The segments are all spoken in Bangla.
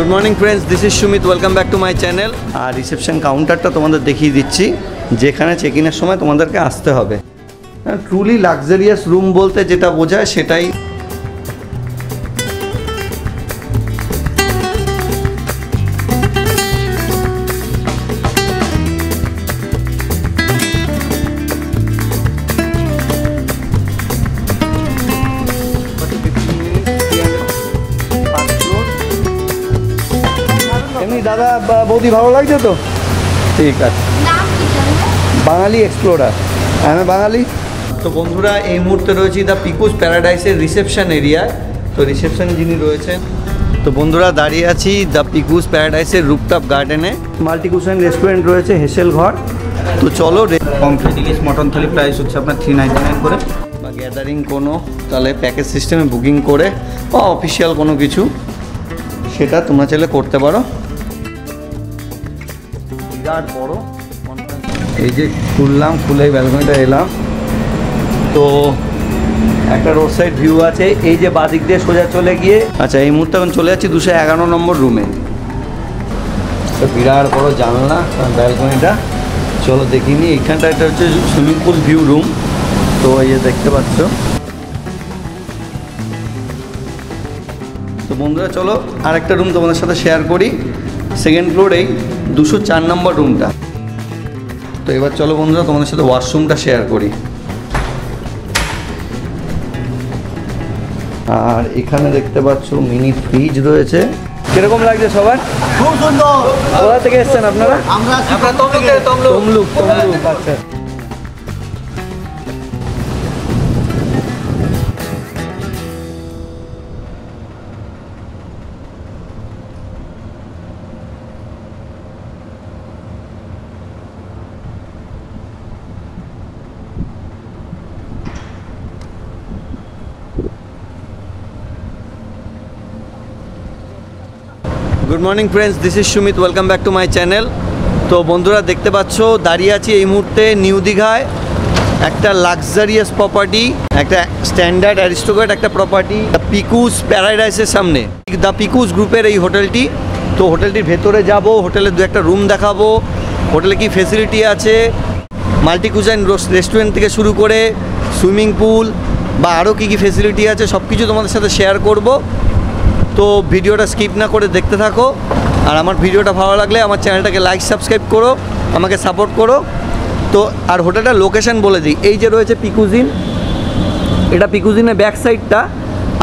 Good morning friends, this is Sumit. Welcome back to my channel. আর রিসেপশন কাউন্টারটা তোমাদের দেখিয়ে দিচ্ছি, যেখানে চেক ইনের সময় তোমাদেরকে আসতে হবে। ট্রুলি লাক্সারিয়াস রুম বলতে যেটা বোঝায় সেটাই। এমনি দাদা বৌদি ভালো লাগছে তো? ঠিক আছে। বাঙালি এক্সপ্লোরার, আমি বাঙালি। তো বন্ধুরা, এই মুহূর্তে রয়েছি দ্য পিকুস প্যারাডাইসের রিসেপশন এরিয়ায়। তো রিসেপশনে যিনি রয়েছেন, তো বন্ধুরা দাঁড়িয়ে আছি দ্য পিকুস প্যারাডাইসের রুপটপ গার্ডেনে। মাল্টিকুশন রেস্টুরেন্ট রয়েছে, হেসেল ঘর। তো চলো। কমপ্লিট ইলিশ মটন থালি প্রাইস হচ্ছে আপনার 399 করে। বা গ্যাদারিং কোনো তাহলে প্যাকেজ সিস্টেমে বুকিং করে বা অফিসিয়াল কোনো কিছু, সেটা তোমরা চাইলে করতে পারো। বিরাট বড়। এই যে খুলে ব্যালকনিটা এলাম, তো একটা রোড সাইড ভিউ আছে। এই যে বাদিক দিয়ে সোজা চলে গিয়ে, আচ্ছা এই মুহূর্তে এখন চলে যাচ্ছি 211 নম্বর রুমে। তো বিরাট বড় জানলা ব্যালকনিটা, চলো দেখিনি। এইখানটা এটা হচ্ছে সুইমিং পুল ভিউ রুম। তো এই যে দেখতে পাচ্ছ। তো বন্ধুরা চলো আরেকটা রুম তোমাদের সাথে শেয়ার করি, সেকেন্ড ফ্লোরেই 204 নম্বর রুমটা। তো এবার চলো বন্ধুরা তোমাদের সাথে ওয়াশরুমটা শেয়ার করি। আর এখানে দেখতে পাচ্ছ মিনি ফ্রিজ রয়েছে। কিরকম লাগছে সবার? খুব সুন্দর। কোথা থেকে এসেছেন আপনারা? আমরা তমলুক। আচ্ছা। Good morning friends, this is Sumit. Welcome back to my channel. তো বন্ধুরা দেখতে পাচ্ছ দাঁড়িয়ে আছি এই মুহূর্তে নিউ দীঘায় একটা লাক্সারিয়াস প্রপার্টি, একটা স্ট্যান্ডার্ড অ্যারিস্টোক্র্যাট একটা প্রপার্টি, দ্য পিকুস প্যারাডাইসের সামনে। দ্য পিকুস গ্রুপের এই হোটেলটি। তো হোটেলটির ভেতরে যাব, হোটেলের দু একটা রুম দেখাবো, হোটেলে কি ফেসিলিটি আছে, মাল্টিকুশন রেস্টুরেন্ট থেকে শুরু করে সুইমিং পুল বা আরও কী কী ফেসিলিটি আছে সব কিছু তোমাদের সাথে শেয়ার করব। তো ভিডিওটা স্কিপ না করে দেখতে থাকো। আর আমার ভিডিওটা ভালো লাগলে আমার চ্যানেলটাকে লাইক সাবস্ক্রাইব করো, আমাকে সাপোর্ট করো। তো আর হোটেলটার লোকেশন বলে দিই, এই যে রয়েছে পিকুজিন, এটা পিকুজিনের ব্যাক সাইডটা,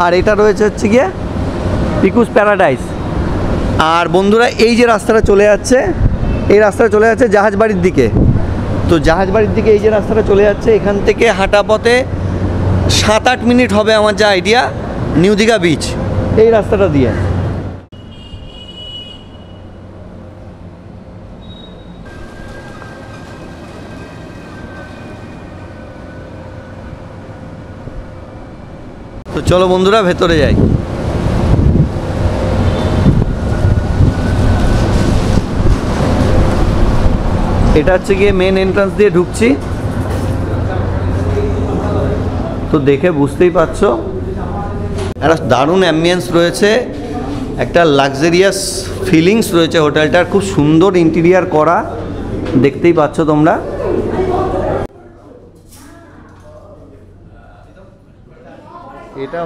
আর এটা রয়েছে হচ্ছে গিয়ে পিকুস প্যারাডাইস। আর বন্ধুরা এই যে রাস্তাটা চলে যাচ্ছে, এই রাস্তাটা চলে যাচ্ছে জাহাজবাড়ির দিকে। তো জাহাজবাড়ির দিকে এই যে রাস্তাটা চলে যাচ্ছে, এখান থেকে হাঁটা পথে 7-8 মিনিট হবে আমার যা আইডিয়া নিউ দীঘা বিচ, এই রাস্তাটা দিয়ে। তো চলো বন্ধুরা ভেতরে যাই। এটা হচ্ছে গিয়ে মেন এন্ট্রান্স দিয়ে ঢুকছি। তো দেখে বুঝতেই পারছো একটা দারুণ অ্যাম্বিয়েন্স রয়েছে, একটা লাক্সারিয়াস ফিলিংস রয়েছে হোটেলটার। খুব সুন্দর ইন্টেরিয়ার করা, দেখতেই পাচ্ছ তোমরা। এটা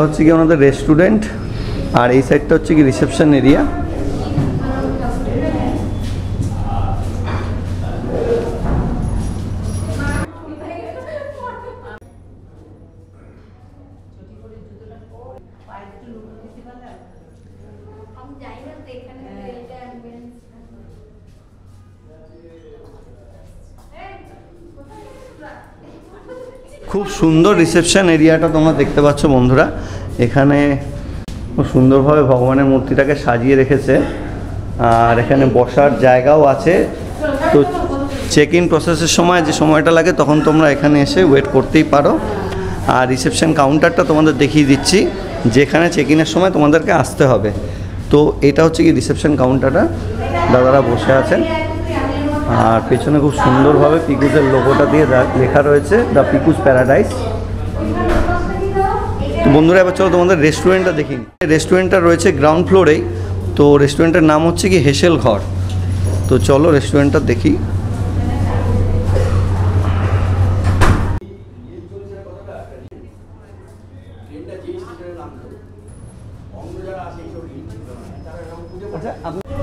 হচ্ছে গিয়ে ওনাদের রেস্টুরেন্ট, আর এই সাইডটা হচ্ছে কি রিসেপশন এরিয়া। খুব সুন্দর রিসেপশন এরিয়াটা তোমরা দেখতে পাচ্ছ বন্ধুরা। এখানে খুব সুন্দরভাবে ভগবানের মূর্তিটাকে সাজিয়ে রেখেছে, আর এখানে বসার জায়গাও আছে। তো চেক ইন প্রসেসের সময় যে সময়টা লাগে তখন তোমরা এখানে এসে ওয়েট করতেই পারো। আর রিসেপশন কাউন্টারটা তোমাদের দেখিয়ে দিচ্ছি, যেখানে চেক ইনের সময় তোমাদেরকে আসতে হবে। তো এটা হচ্ছে কি রিসেপশন কাউন্টারটা, দাদারা বসে আছেন। আর পেছনে খুব সুন্দরভাবে পিকুসের লোগোটা দিয়ে লেখা রয়েছে দ্য পিকুস প্যারাডাইস। তো বন্ধুরা এবার চলো তোমাদের রেস্টুরেন্টটা দেখি। রেস্টুরেন্টটা রয়েছে গ্রাউন্ড ফ্লোরেই। তো রেস্টুরেন্টের নাম হচ্ছে কি হেসেল ঘর। তো চলো রেস্টুরেন্টটা দেখি।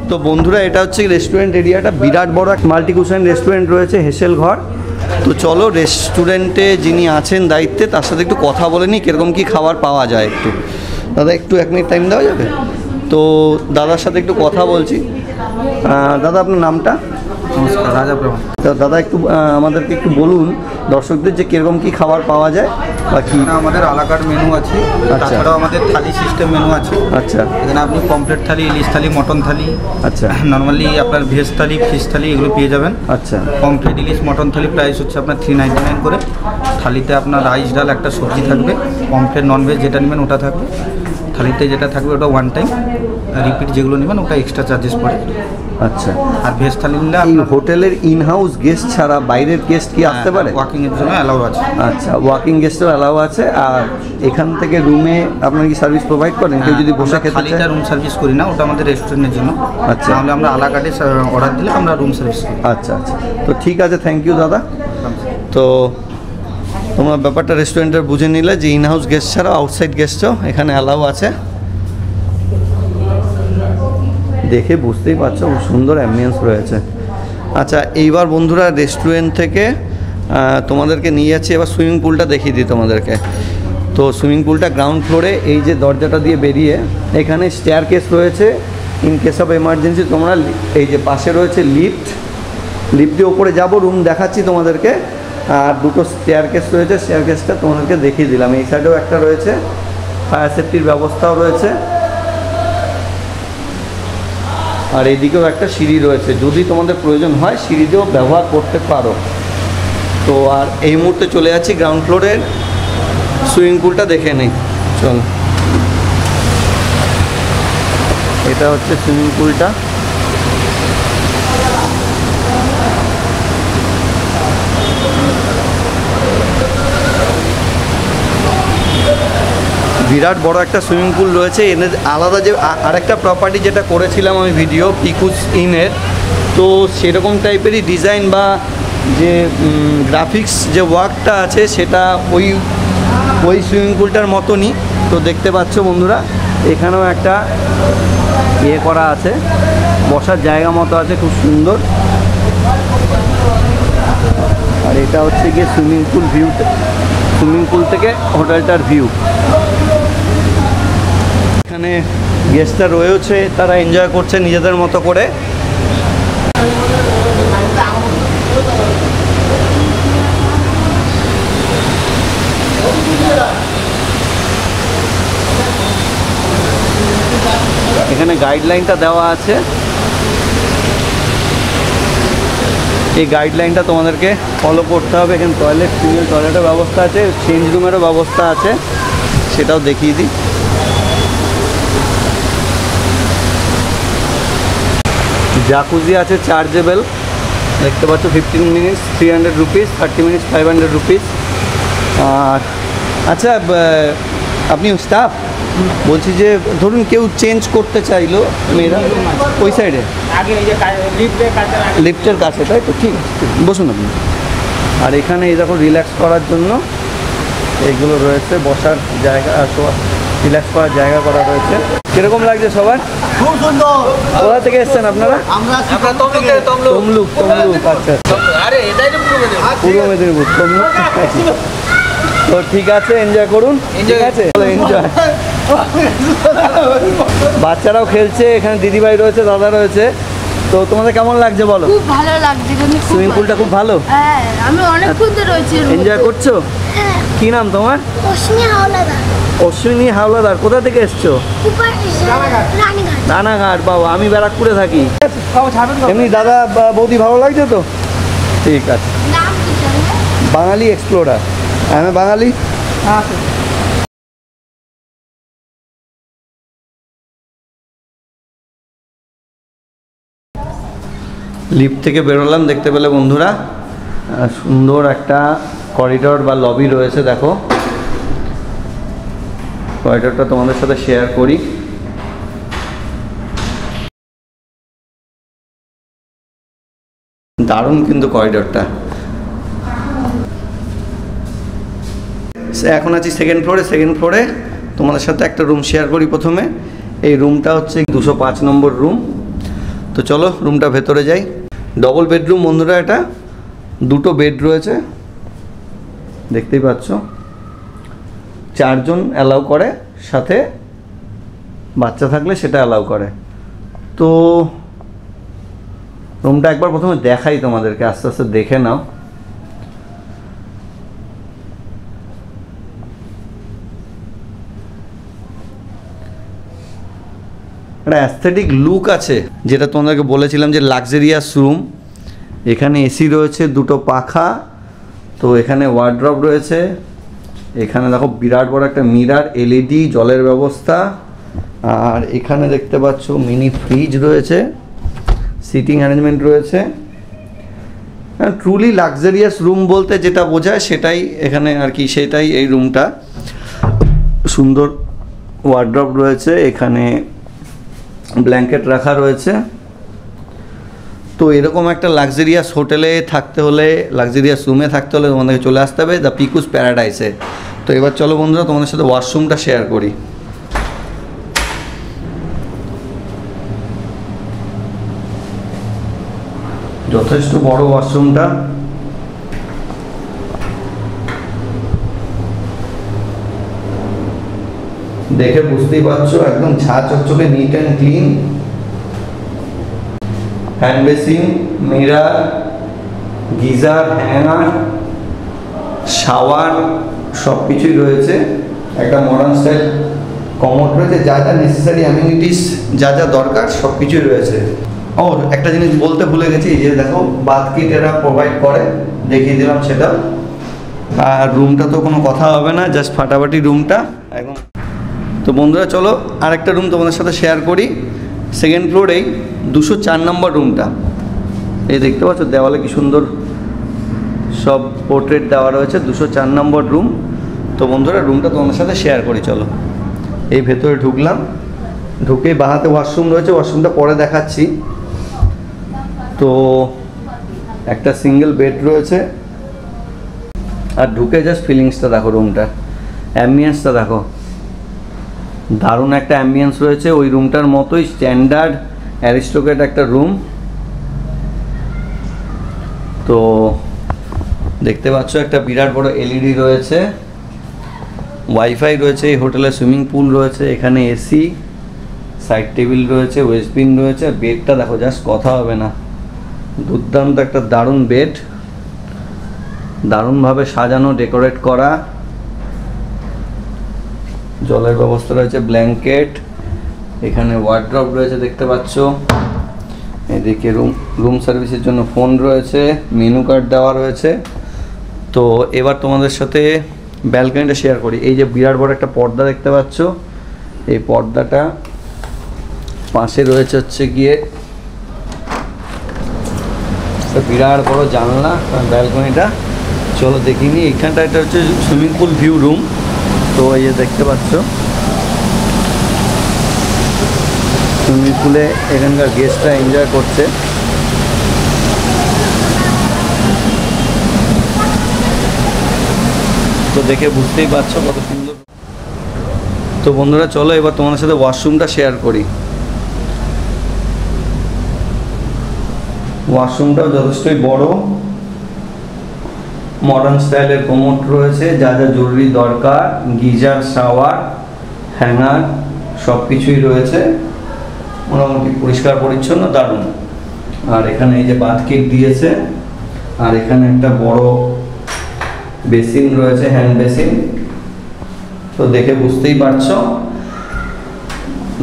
তো বন্ধুরা এটা হচ্ছে রেস্টুরেন্ট এরিয়াটা, বিরাট বড় এক মাল্টি কুশন রেস্টুরেন্ট রয়েছে হেসেল ঘর। তো চলো রেস্টুরেন্টে যিনি আছেন দায়িত্বে তার সাথে একটু কথা বলে নিই কীরকম কী খাবার পাওয়া যায়। একটু দাদা একটু 1 মিনিট টাইম দেওয়া যাবে? তো দাদার সাথে একটু কথা বলছি। দাদা আপনার নামটা? নমস্কার, রাজা ব্রাহ্মণ। তো দাদা একটু আমাদেরকে একটু বলুন দর্শকদের যে কীরকম কী খাবার পাওয়া যায় বা কী। আমাদের আলাকার মেনু আছে, তাছাড়াও আমাদের থালি সিস্টেম মেনু আছে। আচ্ছা, এখানে আপনি পমফ্লেট থালি, ইলিশ থালি, মটন থালি, আচ্ছা, নর্মালি আপনার ভেজ থালি, ফিশ থালি এগুলো পেয়ে যাবেন। আচ্ছা, পমফ্লেট, ইলিশ, মটন থালি প্রাইস হচ্ছে আপনার 399 করে। থালিতে আপনার রাইস, ডাল, একটা সবজি থাকবে। পমফ্লেট ননভেজ যেটা নেবেন ওটা থাকবে। থালিতে যেটা থাকবে ওটা ওয়ান টাইম, রিপিট যেগুলো নেবেন ওটা এক্সট্রা চার্জেস পড়ে। আচ্ছা, আর ভেজ থালি নিলে এই হোটেলের ইন হাউস গেস্ট ছাড়া বাইরের গেস্ট কি আসতে পারে? ওয়াকিংয়ের জন্য অ্যালাউ আছে। আচ্ছা, ওয়াকিং গেস্টও অ্যালাউ আছে। আর এখান থেকে রুমে আপনারা কি সার্ভিস প্রোভাইড করেন? কেউ যদি বসে খেতে থালিটা চায়? রুম সার্ভিস করি না, ওটা আমাদের রেস্টুরেন্টের জন্য। আচ্ছা, তাহলে আমরা আলাকাটে অর্ডার দিলে আমরা রুম সার্ভিস করি। আচ্ছা আচ্ছা, তো ঠিক আছে, থ্যাংক ইউ দাদা। তো তোমরা ব্যাপারটা রেস্টুরেন্টের বুঝে নিলে যে ইন হাউস গেস্ট ছাড়াও আউটসাইড গেস্টও এখানে অ্যালাউ আছে। দেখে বুঝতেই পারছো খুব সুন্দর অ্যাম্বিয়েন্স রয়েছে। আচ্ছা, এইবার বন্ধুরা রেস্টুরেন্ট থেকে তোমাদেরকে নিয়ে যাচ্ছি এবার সুইমিং পুলটা দেখিয়ে দিই তোমাদেরকে। তো সুইমিং পুলটা গ্রাউন্ড ফ্লোরে, এই যে দরজাটা দিয়ে বেরিয়ে এখানে স্টেয়ার কেস রয়েছে। ইন কেস অফ এমার্জেন্সি তোমরা এই যে পাশে রয়েছে লিফট দিয়ে ওপরে যাবো, রুম দেখাচ্ছি তোমাদেরকে। আর দুটো স্টেয়ার কেস রয়েছে, স্টেয়ার কেসটা তোমাদেরকে দেখিয়ে দিলাম। এই সাইডেও একটা রয়েছে, ফায়ার সেফটির ব্যবস্থাও রয়েছে। আর এদিকেও একটা সিঁড়ি রয়েছে, যদি তোমাদের প্রয়োজন হয় সিঁড়িতেও ব্যবহার করতে পারো। তো আর এই মুহূর্তে চলে যাচ্ছি গ্রাউন্ড ফ্লোরের সুইমিং পুলটা দেখে নিই। চলো, এটা হচ্ছে সুইমিং পুলটা। বিরাট বড় একটা সুইমিং পুল রয়েছে। এর আলাদা যে আরেকটা প্রপার্টি যেটা করেছিলাম আমি ভিডিও পিকুস ইনের, তো সেরকম টাইপেরই ডিজাইন বা যে গ্রাফিক্স যে ওয়ার্কটা আছে সেটা ওই সুইমিং পুলটার মতনই। তো দেখতে পাচ্ছ বন্ধুরা এখানেও একটা করা আছে, বসার জায়গা মতো আছে, খুব সুন্দর। আর এটা হচ্ছে গিয়ে সুইমিং পুল থেকে হোটেলটার ভিউ। এখানে গেস্টরা রয়েছে, তারা এনজয় করছে নিজেদের মতো করে। এখানে গাইডলাইনটা দেওয়া আছে, এই গাইডলাইনটা তোমাদেরকে ফলো করতে হবে। এখানে ফিমেল টয়লেটের ব্যবস্থা আছে, চেঞ্জ রুমেরও ব্যবস্থা আছে, সেটাও দেখিয়ে দিই। জাকুজি আছে চার্জেবল, দেখতে পাচ্ছ 15 মিনিটস 300 রুপিস, 30 মিনিটস 500 রুপিস। আর আচ্ছা, আপনি স্টাফ বলছি যে ধরুন কেউ চেঞ্জ করতে চাইলো মেয়েরা ওই সাইডে লিফটের কাছে, তাই তো? ঠিক আছে, বসুন আপনি। আর এখানে এই দেখো রিল্যাক্স করার জন্য এইগুলো রয়েছে, বসার জায়গা, রিল্যাক্স করার জায়গা করা রয়েছে। কিরকম লাগছে সবার? খুব সুন্দর। কোথা থেকে এসছেন আপনারা? আমরা তমলুক। আচ্ছা, পূর্ব মেদিনীপুর, তমলুক। তো ঠিক আছে, এনজয় করুন। ঠিক আছে, এনজয়। বাচ্চারাও খেলছে, এখানে দিদিভাই রয়েছে, দাদা রয়েছে। তো তোমাদের কেমন লাগছে বলো? খুব ভালো লাগছে, সুইমিং পুলটা খুব ভালো। হ্যাঁ, আমি অনেকক্ষণ ধরে রয়েছি। এনজয় করছো? কি নাম তোমার? অশ্বিনী হাওলাদার। কোথা থেকে এসছো? রানাঘাট। বাবা, আমি ব্যারাকপুরে থাকি। এমনি দাদা বৌদি ভালো লাগছে তো? ঠিক আছে। বাঙালি এক্সপ্লোরার, আমি বাঙালি। লিফট থেকে বেরোলাম, দেখতে পেলে বন্ধুরা সুন্দর একটা করিডোর বা লবি রয়েছে। দেখো করিডোরটা তোমাদের সাথে শেয়ার করি। দারুণ কিন্তু করিডোরটা। এখন আছি সেকেন্ড ফ্লোরে তোমাদের সাথে একটা রুম শেয়ার করি। প্রথমে এই রুমটা হচ্ছে 205 নম্বর রুম। তো চলো রুমটা ভেতরে যাই। ডবল বেডরুম বন্ধুরা, এটা দুটো বেড রয়েছে, দেখতেই পাচ্ছ। 4 জন অ্যালাউ করে, সাথে বাচ্চা থাকলে সেটা অ্যালাউ করে। তো রুমটা একবার প্রথমে দেখাই তোমাদেরকে, আস্তে আস্তে দেখে নাও। একটা অ্যাস্থেটিক লুক আছে, যেটা তোমাদেরকে বলেছিলাম যে লাক্সারিয়াস রুম। এখানে এসি রয়েছে, দুটো পাখা, তো এখানে ওয়ার্ড্রপ রয়েছে। এখানে দেখো বিরাট বড় একটা মিরার, এলইডি, জলের ব্যবস্থা। আর এখানে দেখতে পাচ্ছ মিনি ফ্রিজ রয়েছে, সিটিং অ্যারেঞ্জমেন্ট রয়েছে। ট্রুলি লাক্সারিয়াস রুম বলতে যেটা বোঝায় সেটাই এখানে আর কি, সেটাই এই রুমটা। সুন্দর ওয়ার্ড্রপ রয়েছে, এখানে ব্ল্যাঙ্কেট রাখা রয়েছে। তো এরকম একটা লাক্সারিয়াস হোটেলে থাকতে হলে, লাক্সারিয়াস রুমে থাকতে হলে তোমাদেরকে চলে আসতে হবে দ্য পিকুস প্যারাডাইসে। তো এবার চলো বন্ধুরা তোমাদের সাথে ওয়াশরুমটা শেয়ার করি। যথেষ্ট বড় ওয়াশরুমটা। দেখে বুঝতেই পারছো একদম ঝাঁ চকচকে, neat and clean. Hand basin, mirror, geyser, hanger, shower সব কিছুই রয়েছে। একটা মডার্ন স্টাইল কমোড রয়েছে, যা যা নেসেসারি অ্যামিনিটিস যা যা দরকার সব কিছুই রয়েছে। আর একটা জিনিস বলতে ভুলে গেছি, যে দেখো বাথ কিট এরা প্রোভাইড করে, দেখিয়ে দিলাম সেটা। আর রুমটা তো কোনো কথা হবে না, জাস্ট ফাটাফাটি রুমটা একদম। তো বন্ধুরা চলো আরেকটা রুম তোমাদের সাথে শেয়ার করি। সেকেন্ড ফ্লোরেই 204 নম্বর রুমটা। এই দেখতে পাচ্ছ দেওয়ালে কি সুন্দর সব পোর্ট্রেট দেওয়া রয়েছে, 204 নম্বর রুম। তো বন্ধুরা রুমটা তোমাদের সাথে শেয়ার করি চলো। এই ভেতরে ঢুকলাম, ঢুকেই বাহাতে ওয়াশরুম রয়েছে, ওয়াশরুমটা পরে দেখাচ্ছি। তো একটা সিঙ্গেল বেড রয়েছে। আর ঢুকে জাস্ট ফিলিংসটা দেখো, রুমটা অ্যাম্বিয়েন্সটা দেখো, দারুণ একটা অ্যাম্বিয়েন্স রয়েছে। ওই রুমটার মতোই স্ট্যান্ডার্ড অ্যারিস্টোক্রেট একটা রুম। তো দেখতে পাচ্ছ একটা বিরাট বড় এলইডি রয়েছে, ওয়াইফাই রয়েছে, এই হোটেলে সুইমিং পুল রয়েছে, এখানে এসি, সাইড টেবিল রয়েছে, ওয়েস্টবিন রয়েছে। আর বেডটা দেখো, জাস্ট কথা হবে না, দুর্দান্ত একটা দারুণ বেড, দারুণভাবে সাজানো, ডেকোরেট করা। জলের ব্যবস্থা রয়েছে, ব্ল্যাঙ্কেট, এখানে ওয়ার্ড্রপ রয়েছে দেখতে পাচ্ছ। এদিকে রুম সার্ভিসের জন্য ফোন রয়েছে, মেনু কার্ড দেওয়া রয়েছে। তো এবার তোমাদের সাথে ব্যালকনিটা শেয়ার করি। এই যে বিরাট বড় একটা পর্দা দেখতে পাচ্ছ, এই পর্দাটা পাশে রয়েছে হচ্ছে গিয়ে বিরাট বড় জানলা ব্যালকনিটা। চলো দেখিনি। এইখানটা এটা হচ্ছে সুইমিং পুল ভিউ রুম। তো এই যে দেখতে পাচ্ছ সুইমিং পুলে এখানকার গেস্টরা এনজয় করছে। তো দেখে বুঝতেই পারছো কত সুন্দর। তো বন্ধুরা চলো এবার তোমাদের সাথে ওয়াশরুমটা শেয়ার করি। ওয়াশরুমটাও যথেষ্টই বড়, মডার্ন স্টাইলের কোমোড রয়েছে, যা যা জরুরি দরকার, গিজার, শাওয়ার, হ্যাঙ্গার সব কিছুই রয়েছে। মোটামুটি পরিষ্কার পরিচ্ছন্ন, দারুণ। আর এখানে এই যে বাথ কিট দিয়েছে, আর এখানে একটা বড় বেসিন রয়েছে, হ্যান্ড বেসিন। তো দেখে বুঝতেই পারছো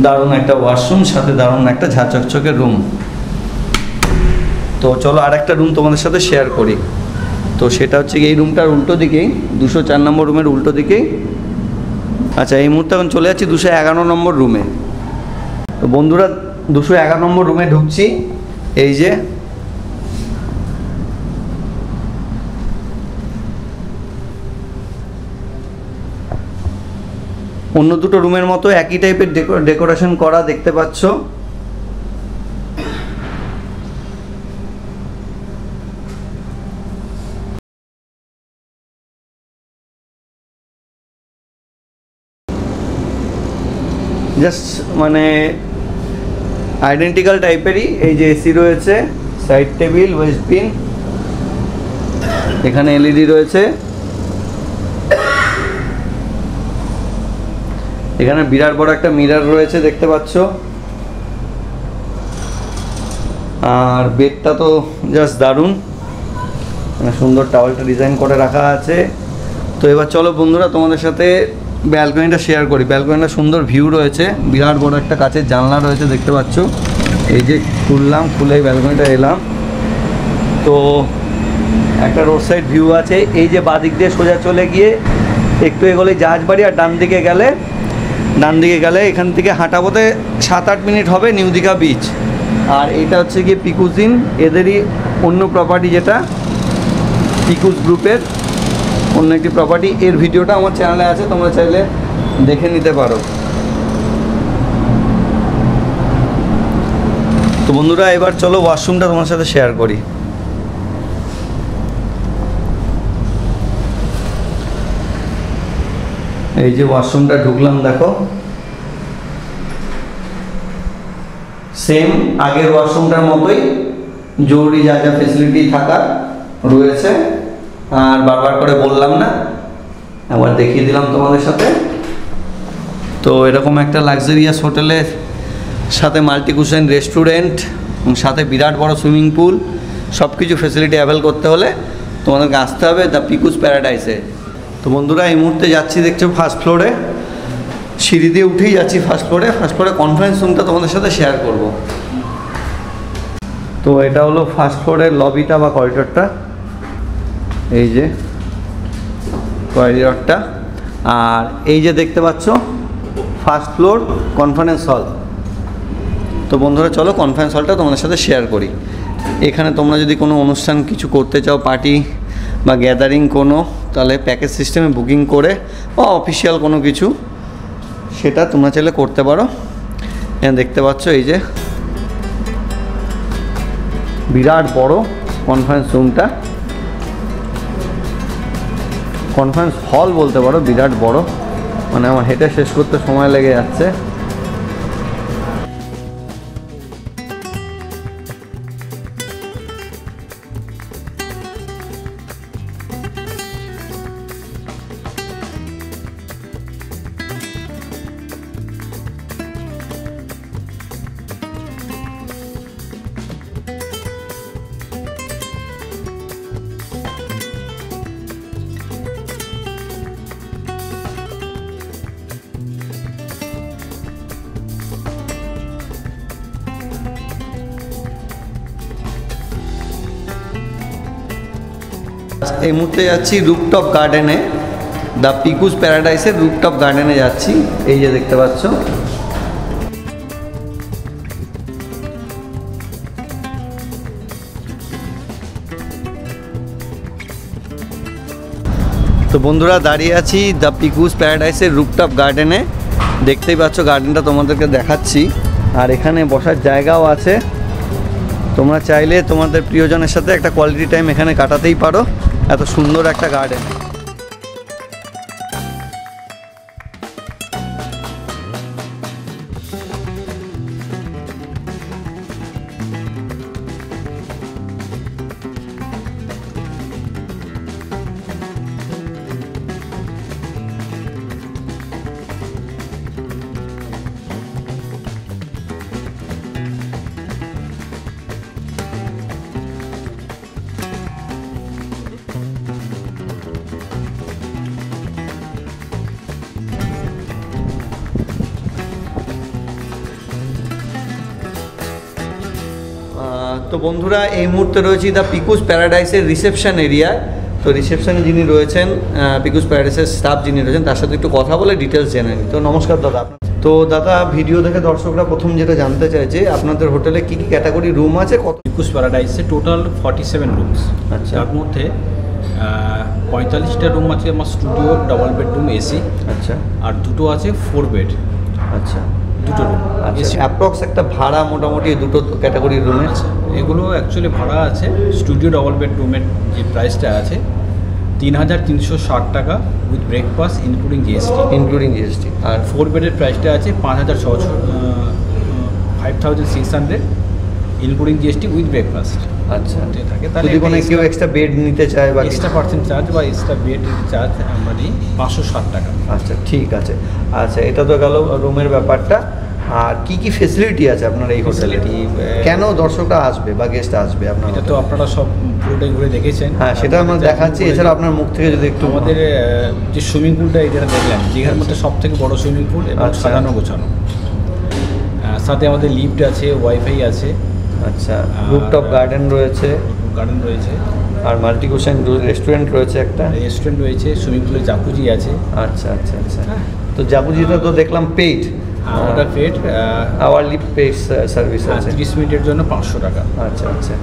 দারুণ একটা ওয়াশরুম, সাথে দারুণ একটা ঝাঁচকচকে রুম। তো চলো আর একটা রুম তোমাদের সাথে শেয়ার করি। তো সেটা হচ্ছে এই রুমটার উল্টো দিকেই, 204 নম্বর রুমের উল্টো দিকেই। আচ্ছা, এই মুহূর্তে এখন চলে যাচ্ছি 211 নম্বর রুমে। তো বন্ধুরা 211 নম্বর রুমে ঢুকছি। এই যে অন্য দুটো রুমের মতো একই টাইপের ডেকোরেশন করা দেখতে পাচ্ছ। জাস্ট মানে আইডেন্টিক্যাল টাইপেরই। এই যে এসি রয়েছে, সাইড টেবিল, ওয়েস্ট বিন, এখানে এলইডি রয়েছে, এখানে বিরাট বড় একটা মিরর রয়েছে দেখতে পাচ্ছ। আর বেডটা তো জাস্ট দারুণ, মানে সুন্দর টাওয়ালটা ডিজাইন করে রাখা আছে। তো এবার চলো বন্ধুরা তোমাদের সাথে ব্যালকনিটা শেয়ার করি। ব্যালকনিটা সুন্দর ভিউ রয়েছে, বিরাট বড় একটা কাচের জানলা রয়েছে দেখতে পাচ্ছ। এই যে খুললাম, খুলে ব্যালকনিটা এলাম, তো একটা রোড সাইড ভিউ আছে। এই যে বাদিক দিয়ে সোজা চলে গিয়ে একটু এগোলে জাহাজ বাড়ি, আর ডান দিকে গেলে এখান থেকে হাঁটা পথে 7-8 মিনিট হবে নিউ দীঘা বিচ। আর এটা হচ্ছে গিয়ে পিকুস ইন, এদেরই অন্য প্রপার্টি, যেটা পিকুস গ্রুপের অন্য একটি প্রপার্টি। এর ভিডিওটা আমার চ্যানেলে আছে, তোমরা চাইলে দেখে নিতে পারো। তো বন্ধুরা এবার চলো ওয়াশরুমটা তোমার সাথে শেয়ার করি। এই যে ওয়াশরুমটা ঢুকলাম, দেখো সেম আগের ওয়াশরুমটার মতোই, জরুরি যা যা ফেসিলিটি থাকার রয়েছে। আর বারবার করে বললাম না, একবার দেখিয়ে দিলাম তোমাদের সাথে। তো এরকম একটা লাক্সারিয়াস হোটেলের সাথে মাল্টি কুশন রেস্টুরেন্ট, সাথে বিরাট বড় সুইমিং পুল, সব কিছু ফেসিলিটি অ্যাভেল করতে হলে তোমাদেরকে আসতে হবে দ্য পিকুস প্যারাডাইসে। তো বন্ধুরা এই মুহূর্তে যাচ্ছি, দেখছো ফার্স্ট ফ্লোরে, সিঁড়ি দিয়ে উঠেই যাচ্ছি ফার্স্ট ফ্লোরে। কনফারেন্স রুমটা তোমাদের সাথে শেয়ার করব। তো এটা হলো ফার্স্ট ফ্লোরের লবিটা বা করিডরটা, এই যে করিডরটা। আর এই যে দেখতে পাচ্ছ ফার্স্ট ফ্লোর কনফারেন্স হল। তো বন্ধুরা চলো কনফারেন্স হলটা তোমাদের সাথে শেয়ার করি। এখানে তোমরা যদি কোনো অনুষ্ঠান কিছু করতে চাও, পার্টি বা গ্যাদারিং কোনো, তাহলে প্যাকেজ সিস্টেমে বুকিং করে বা অফিসিয়াল কোনো কিছু, সেটা তোমরা চাইলে করতে পারো। এখানে দেখতে পাচ্ছ এই যে বিরাট বড় কনফারেন্স রুমটা, কনফারেন্স হল বলতে পারো, বিরাট বড়, মানে আমার হেঁটে শেষ করতে সময় লেগে যাচ্ছে। এই মুহূর্তে যাচ্ছি রুফটপ গার্ডেনে, দ্য পিকুস প্যারাডাইসের রুফটপ গার্ডেনে যাচ্ছি। এই যে দেখতে পাচ্ছ, তো বন্ধুরা দাঁড়িয়ে আছি দ্য পিকুস প্যারাডাইসের রুফটপ গার্ডেনে। দেখতেই পাচ্ছ গার্ডেনটা তোমাদেরকে দেখাচ্ছি। আর এখানে বসার জায়গাও আছে, তোমরা চাইলে তোমাদের প্রিয়জনের সাথে একটা কোয়ালিটি টাইম এখানে কাটাতেই পারো, এত সুন্দর একটা গার্ডেন। তো বন্ধুরা এই মুহূর্তে রয়েছি দ্য পিকুস প্যারাডাইসের রিসেপশন এরিয়ায়। তো রিসেপশনে যিনি রয়েছেন, পিকুস প্যারাডাইসের স্টাফ যিনি রয়েছেন, তার সাথে একটু কথা বলে ডিটেলস জেনে নিই। তো নমস্কার দাদা। তো দাদা ভিডিও দেখে দর্শকরা প্রথম যেটা জানতে চাইছে, আপনাদের হোটেলে কী কী ক্যাটাগরি রুম আছে, কত? পিকুস প্যারাডাইসে টোটাল 47 রুমস। আচ্ছা। তার মধ্যে 45টা রুম আছে আমার স্টুডিও, ডাবল বেডরুম এসি, আচ্ছা আর দুটো আছে 4 বেড, আচ্ছা দুটো রুম আচ্ছা এসি। অ্যাপ্রক্স একটা ভাড়া মোটামুটি দুটো ক্যাটাগরির রুমের? আচ্ছা, এগুলো অ্যাকচুয়ালি ভাড়া আছে স্টুডিও ডাবল বেডরুমের যে প্রাইসটা আছে 3,360 টাকা with breakfast including GST. Including GST. আর 4 বেডের প্রাইসটা আছে 5,600 ইনক্লুডিং জিএসটি উইথ ব্রেকফাস্ট আচ্ছা থাকে। তাহলে যদি কোনো কেউ এক্সট্রা বেড নিতে চায় বা এক্সট্রা পার্সেন্ট চার্জ বা এক্সট্রা বেড চার্জ আমরা নিই 560 টাকা। আচ্ছা ঠিক আছে। আচ্ছা এটা তো গেল রুমের ব্যাপারটা। আর কি কি ফেসিলিটি আছে আপনার এই হোটেলে? কেন দর্শকরা আসবে বা গেস্ট আসবে আপনার? এটা তো আপনারা সব পুরোটাই ঘুরে দেখেছেন। হ্যাঁ সেটা আমরা দেখাচ্ছি। এছাড়া আপনার মুখ থেকে যদি একটু আমাদের যে সুইমিং পুলটা এখানে দেখলেন, দীঘার মধ্যে সব থেকে বড় সুইমিং পুল এবং আচ্ছা। সাজানো গোছানো, সাথে আমাদের লিফট আছে, ওয়াইফাই আছে, আচ্ছা রুফটপ গার্ডেন রয়েছে, গার্ডেন রয়েছে, আর মাল্টি কুশন রেস্টুরেন্ট রয়েছে একটা, রেস্টুরেন্ট রয়েছে, সুইমিং পুলে জাকুজি আছে। আচ্ছা আচ্ছা আচ্ছা। তো জাকুজিটা তো দেখলাম পেইড, ওটা পেড, আওয়ারলি পেইড সার্ভিস আছে। 30 মিনিটের জন্য 500 টাকা। আচ্ছা আচ্ছা।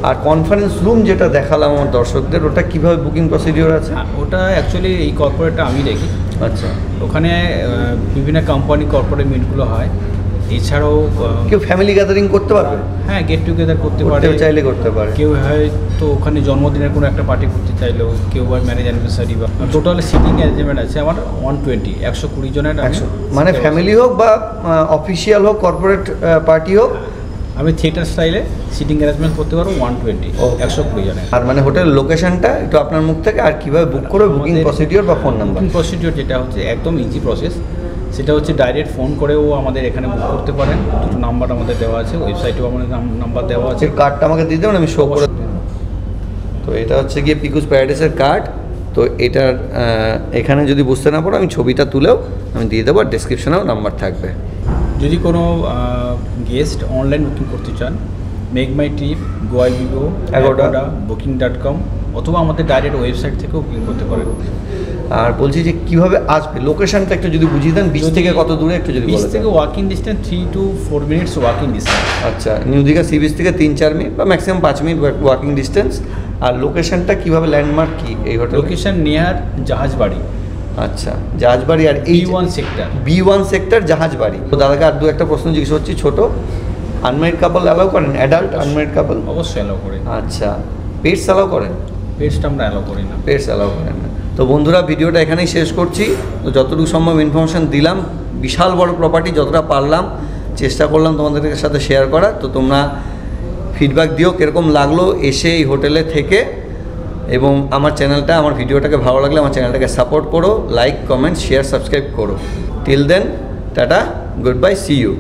আর কনফারেন্স রুম যেটা দেখালাম আমার দর্শকদের, ওটা কিভাবে বুকিং প্রসিডিওর আছে? ওটা অ্যাকচুয়ালি এই কর্পোরেটটা আমি দেখি। আচ্ছা ওখানে বিভিন্ন কোম্পানি কর্পোরেট মিটগুলো হয়। এছাড়াও কেউ ফ্যামিলি গ্যাদারিং করতে পারবে? হ্যাঁ, গেট টুগেদার করতে পারে, কেউ চাইলে করতে পারে। কেউ হয়তো ওখানে জন্মদিনের কোনো একটা পার্টি করতে চাইলো, কেউ বা ম্যারেজ অ্যানিভার্সারি বা টোটাল সিটিং অ্যারেঞ্জমেন্ট আছে আমার 120 জনের। 100 মানে ফ্যামিলি হোক বা অফিসিয়াল হোক, কর্পোরেট পার্টি হোক, আমি থিয়েটার স্টাইলে সিটিং অ্যারেঞ্জমেন্ট করতে পারবো 120 জনের। আর মানে হোটেল লোকেশনটা একটু আপনার মুখ থেকে, আর কিভাবে বুক করবে, বুকিং প্রসিডিওর বা ফোন নাম্বার? বুকিং প্রসিডিওর যেটা হচ্ছে একদম ইজি প্রসেস, সেটা হচ্ছে ডাইরেক্ট ফোন করেও আমাদের এখানে বুক করতে পারেন। দুটো নাম্বার আমাদের দেওয়া আছে, ওয়েবসাইটেও আমাদের নাম্বার দেওয়া আছে। কার্ডটা আমাকে দিয়ে দেবেন, আমি শো করে। তো এটা হচ্ছে গিয়ে পিকুস প্যারাডাইসের কার্ড। তো এটার এখানে যদি বুঝতে না পারো, আমি ছবিটা তুলেও আমি দিয়ে দেবো, আর ডেসক্রিপশনেও নাম্বার থাকবে। যদি কোনো গেস্ট অনলাইন বুকিং করতে চান, মেক মাই ট্রিপ, গোয়াইবিগো, Agoda, booking.com, অথবা আমাদের ডাইরেক্ট ওয়েবসাইট থেকেও বুকিং করতে পারেন। আর বলছি যে কিভাবে আসবে, লোকেশনটা একটু যদি বুঝিয়ে দেন, বিচ থেকে কত দূরে একটু যদি বিচ বলে দেন। থেকে walking distance 3 to 4 minutes walking distance. আচ্ছা, নিউ দীঘা সি বিচ থেকে 3-4 মিনিট বা ম্যাক্সিমাম 5 মিনিট ওয়াকিং ডিস্টেন্স। আর লোকেশনটা কিভাবে, ল্যান্ডমার্ক কি এই হোটেল? Location near Jahajbari. আচ্ছা, জাহাজবাড়ি। আর এই B1 sector, B1 sector Jahajbari. তো দাদাকে আর দু একটা প্রশ্ন জিজ্ঞেস করছি ছোট। আনম্যারিড কাপল অ্যালাউ করেন? অ্যাডাল্ট আনম্যারিড কাপল? অবশ্যই অ্যালাউ করি। আচ্ছা, পেটস অ্যালাউ করেন? পেটসটা আমরা অ্যালাউ করি না। পেটস অ্যালাউ করেন না। তো বন্ধুরা, ভিডিওটা এখানেই শেষ করছি। তো যতটুকু সম্ভব ইনফরমেশান দিলাম, বিশাল বড় প্রপার্টি, যতটা পারলাম চেষ্টা করলাম তোমাদের সাথে শেয়ার করার। তো তোমরা ফিডব্যাক দিও কীরকম লাগলো এসে এই হোটেলে থেকে, এবং আমার চ্যানেলটা, আমার ভিডিওটাকে ভালো লাগলে আমার চ্যানেলটাকে সাপোর্ট করো, লাইক, কমেন্ট, শেয়ার, সাবস্ক্রাইব করো। Till then, tata, good bye, see you.